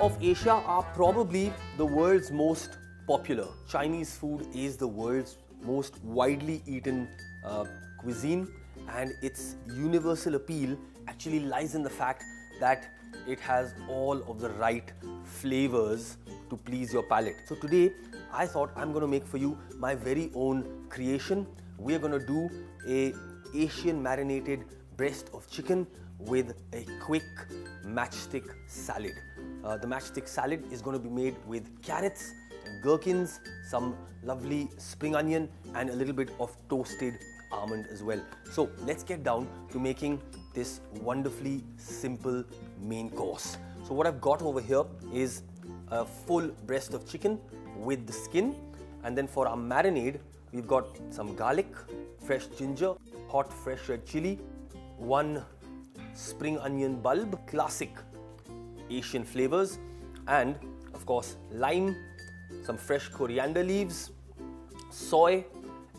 of Asia are probably the world's most popular. Chinese food is the world's most widely eaten cuisine, and its universal appeal actually lies in the fact that it has all of the right flavors to please your palate. So today I thought I'm going to make for you my very own creation. We're going to do a Asian marinated breast of chicken with a quick matchstick salad. The matchstick salad is going to be made with carrots and gherkins, some lovely spring onion and a little bit of toasted almond as well. So let's get down to making this wonderfully simple main course. So what I've got over here is a full breast of chicken with the skin, and then for our marinade we've got some garlic, fresh ginger, hot fresh red chili, one spring onion bulb, classic Asian flavors, and of course lime, some fresh coriander leaves, soy,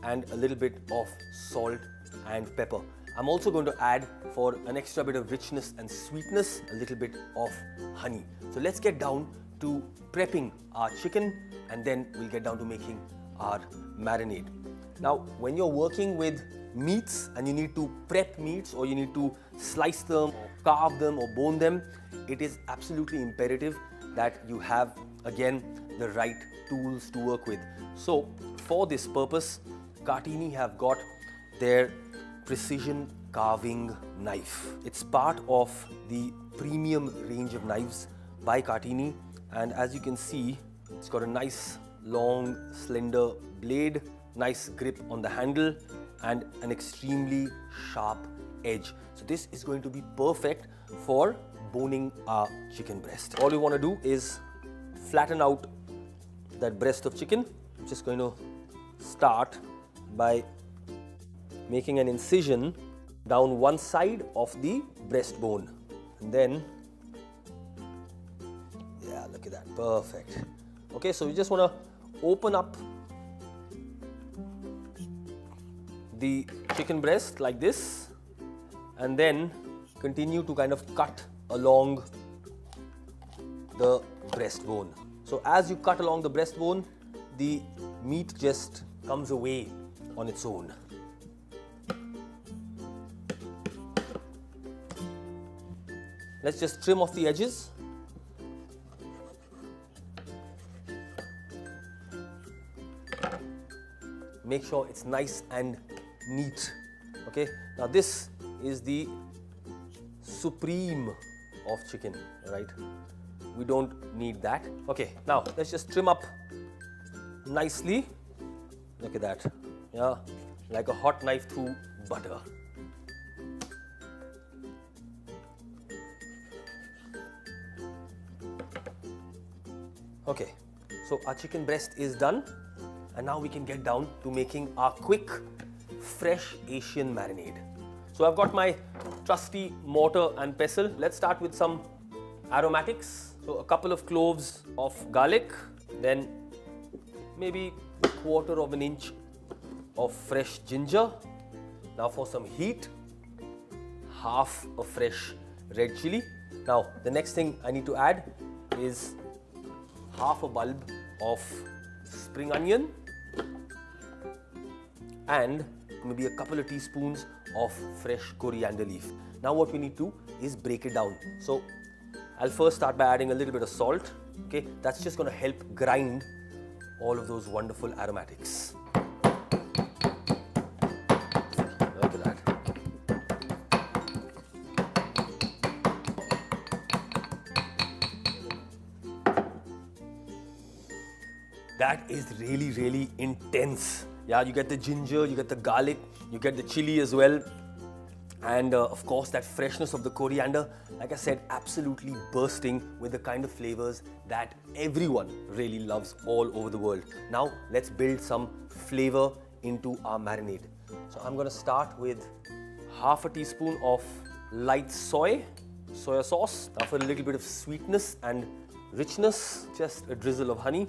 and a little bit of salt and pepper. I'm also going to add, for an extra bit of richness and sweetness, a little bit of honey. So let's get down to prepping our chicken, and then we'll get down to making our marinade. Now, when you're working with meats and you need to prep meats, or you need to slice them or carve them or bone them, it is absolutely imperative that you have, again, the right tools to work with. So for this purpose, Cartini have got their precision carving knife. It's part of the premium range of knives by Cartini, and as you can see, it's got a nice long slender blade, nice grip on the handle, and an extremely sharp edge. So this is going to be perfect for boning our chicken breast. All you want to do is flatten out that breast of chicken. I'm just going to start by making an incision down one side of the breastbone, and then, yeah, look at that, perfect. Okay, so you just want to open up the chicken breast like this, and then continue to kind of cut along the breastbone. So as you cut along the breastbone, the meat just comes away on its own. Let's just trim off the edges. Make sure it's nice and neat. Okay, now this is the supreme of chicken, right? We don't need that. Okay, now let's just trim up nicely. Look at that, yeah, like a hot knife through butter. Okay, so our chicken breast is done, and now we can get down to making our quick, fresh Asian marinade. So I've got my trusty mortar and pestle. Let's start with some aromatics. So a couple of cloves of garlic, then maybe a quarter of an inch of fresh ginger. Now for some heat, half a fresh red chili. Now the next thing I need to add is half a bulb of spring onion and maybe a couple of teaspoons of fresh coriander leaf. Now what we need to is break it down. So I'll first start by adding a little bit of salt. Okay, that's just going to help grind all of those wonderful aromatics. Look at that. That is really, really intense. Yeah, you get the ginger, you get the garlic, you get the chili as well, and of course that freshness of the coriander, like I said, absolutely bursting with the kind of flavors that everyone really loves all over the world. Now let's build some flavor into our marinade. So I'm going to start with half a teaspoon of light soya sauce. Now for a little bit of sweetness and richness, just a drizzle of honey.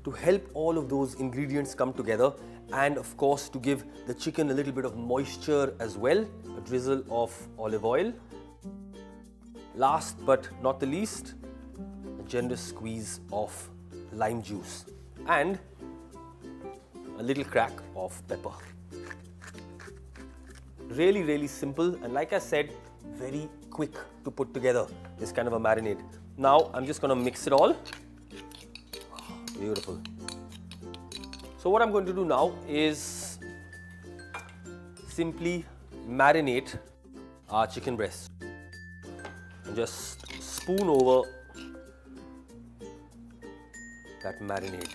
To help all of those ingredients come together, and of course to give the chicken a little bit of moisture as well, a drizzle of olive oil. last but not the least, a generous squeeze of lime juice and a little crack of pepper. Really, really simple, and like I said, very quick to put together this kind of a marinade. Now I'm just going to mix it all. Beautiful. So what I'm going to do now is simply marinate our chicken breast and just spoon over that marinade.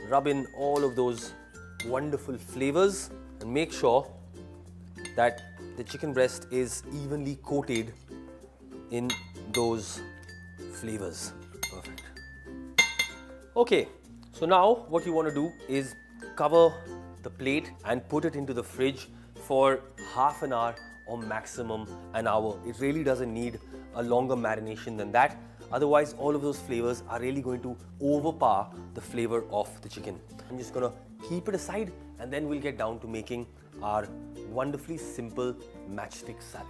Rub in all of those wonderful flavors and make sure that the chicken breast is evenly coated in those flavors. Perfect. Okay, so now what you want to do is cover the plate and put it into the fridge for half an hour or maximum an hour. It really doesn't need a longer marination than that. Otherwise, all of those flavors are really going to overpower the flavor of the chicken. I'm just going to keep it aside and then we'll get down to making our wonderfully simple matchstick salad.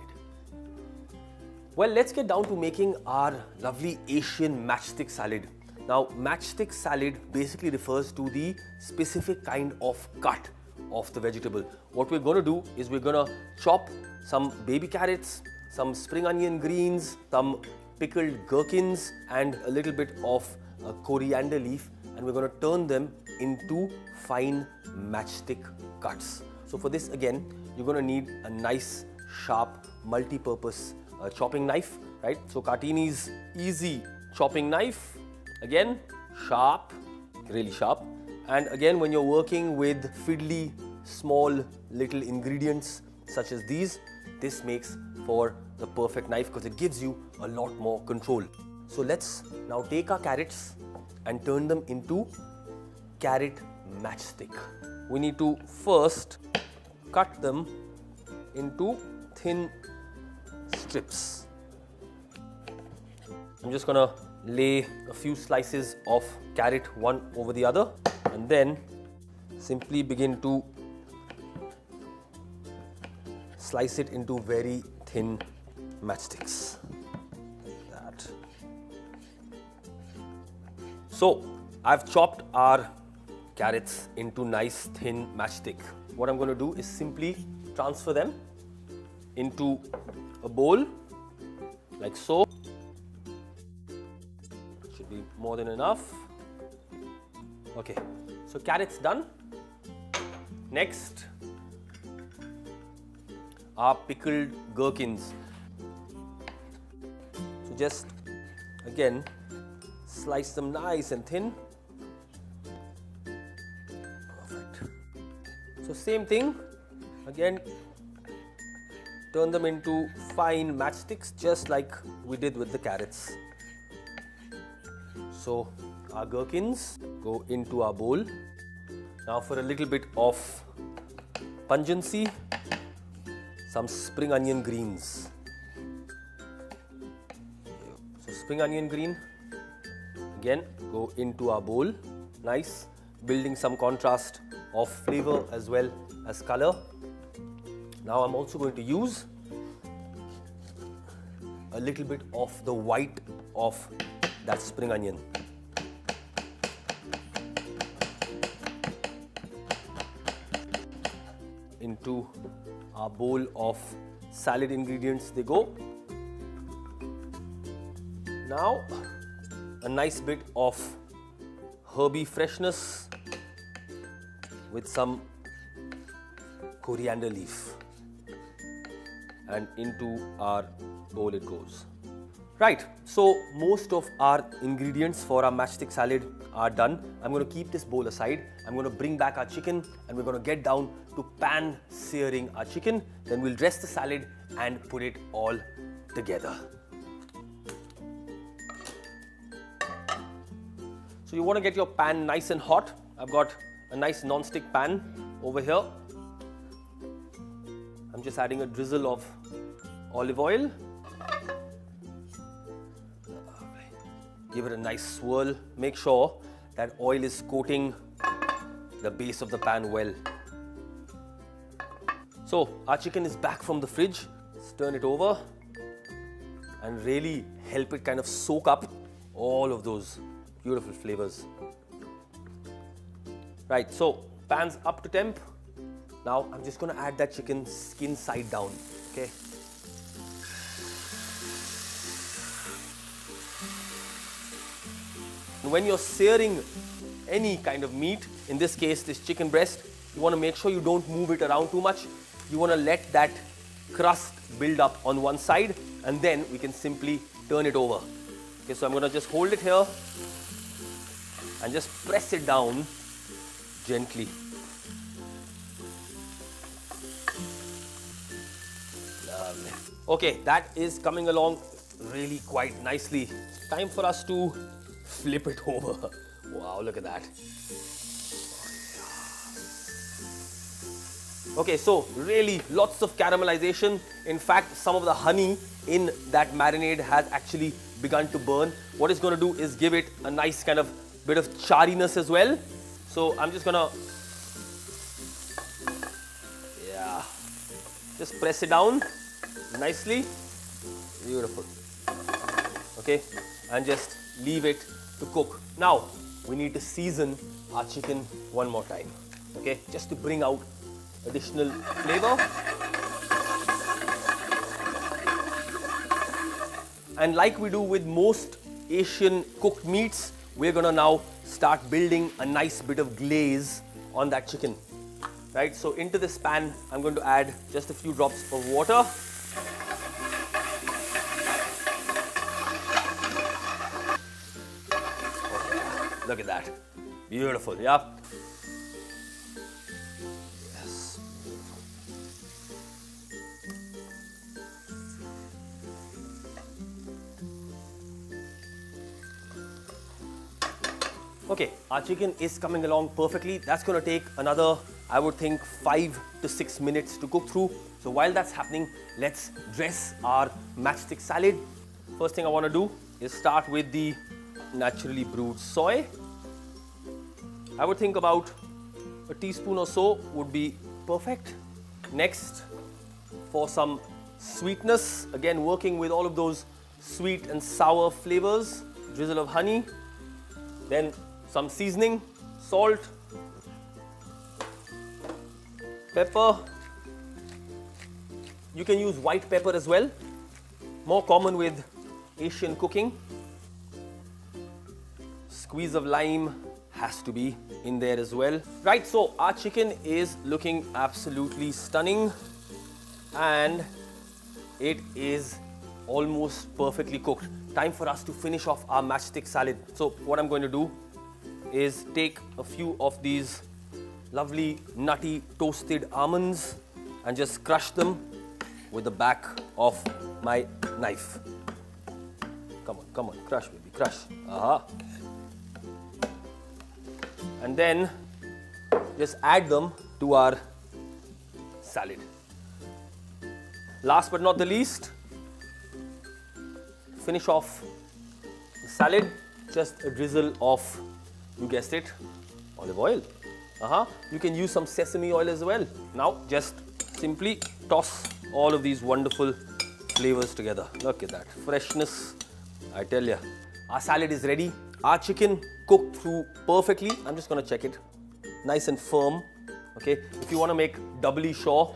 Well, let's get down to making our lovely Asian matchstick salad. Now, matchstick salad basically refers to the specific kind of cut of the vegetable. What we're going to do is we're going to chop some baby carrots, some spring onion greens, some pickled gherkins and a little bit of coriander leaf, and we're going to turn them into fine matchstick cuts. So for this, again, you're going to need a nice sharp multi-purpose chopping knife, right? So Cartini's easy chopping knife, again sharp, really sharp, and again when you're working with fiddly small little ingredients such as these, this makes for the perfect knife because it gives you a lot more control. So let's now take our carrots and turn them into carrot matchstick. We need to first cut them into thin strips. I'm just gonna lay a few slices of carrot one over the other and then simply begin to slice it into very thin matchsticks like that. So I've chopped our carrots into nice thin matchstick. What I'm going to do is simply transfer them into a bowl like so. Should be more than enough. Okay, so carrots done. Next, our pickled gherkins. So just again slice them nice and thin. Perfect. So same thing, again turn them into fine matchsticks just like we did with the carrots. So our gherkins go into our bowl. Now for a little bit of pungency, some spring onion greens. So spring onion green, again go into our bowl. Nice, building some contrast of flavor as well as color. Now I'm also going to use a little bit of the white of that spring onion. Into our bowl of salad ingredients they go. Now a nice bit of herby freshness with some coriander leaf, and into our bowl it goes. Right, so most of our ingredients for our matchstick salad are done. I'm going to keep this bowl aside. I'm going to bring back our chicken and we're going to get down to pan searing our chicken. Then we'll dress the salad and put it all together. So you want to get your pan nice and hot. I've got a nice non-stick pan over here. I'm just adding a drizzle of olive oil. Give it a nice swirl. Make sure that oil is coating the base of the pan well. So our chicken is back from the fridge. just turn it over and really help it kind of soak up all of those beautiful flavors. Right, so pan's up to temp. Now I'm just going to add that chicken skin side down, okay? And when you're searing any kind of meat, in this case this chicken breast, you want to make sure you don't move it around too much. You want to let that crust build up on one side and then we can simply turn it over. Okay, so I'm going to just hold it here and just press it down gently. Lovely. Okay, that is coming along really quite nicely. Time for us to flip it over. Wow, look at that. Okay, so really lots of caramelization. In fact, some of the honey in that marinade has actually begun to burn. What it's going to do is give it a nice kind of bit of chariness as well. So I'm just going to, just press it down nicely. Beautiful. Okay, and just leave it to cook. Now, we need to season our chicken one more time. Okay, just to bring out additional flavor. And like we do with most Asian cooked meats, we're going to now start building a nice bit of glaze on that chicken. Right, so into this pan, I'm going to add just a few drops of water. Look at that. Beautiful, yeah? Yes. Okay, our chicken is coming along perfectly. That's going to take another, I would think, 5 to 6 minutes to cook through. So while that's happening, let's dress our matchstick salad. First thing I want to do is start with the naturally brewed soy. I would think about a teaspoon or so would be perfect. Next, for some sweetness, again working with all of those sweet and sour flavors, drizzle of honey, then some seasoning, salt, pepper. You can use white pepper as well, more common with Asian cooking. Squeeze of lime has to be in there as well. Right, so our chicken is looking absolutely stunning and it is almost perfectly cooked. Time for us to finish off our matchstick salad. So what I'm going to do is take a few of these lovely nutty toasted almonds and just crush them with the back of my knife. Come on, crush baby, crush. And then just add them to our salad. Last but not the least, finish off the salad, just a drizzle of, you guessed it, olive oil. You can use some sesame oil as well. Now just simply toss all of these wonderful flavors together. Look at that freshness, I tell you. Our salad is ready. Our chicken cooked through perfectly. I'm just going to check it. Nice and firm. Okay, if you want to make doubly sure,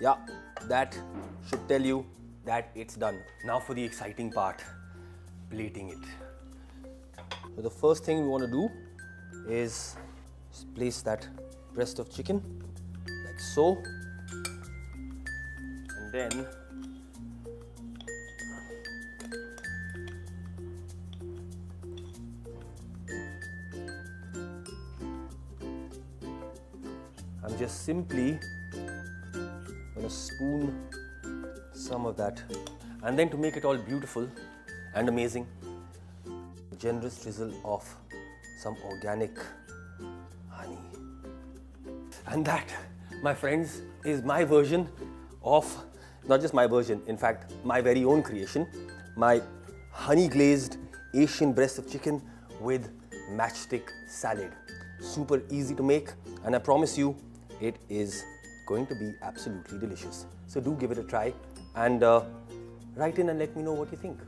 yeah, that should tell you that it's done. Now for the exciting part, plating it. So the first thing we want to do is place that breast of chicken like so, and then I'm just simply going to spoon some of that, and then to make it all beautiful and amazing, a generous drizzle of some organic honey. And that, my friends, is my version of, not just my version, in fact, my very own creation, my honey glazed Asian breast of chicken with matchstick salad. Super easy to make, and I promise you, it is going to be absolutely delicious. So do give it a try and write in and let me know what you think.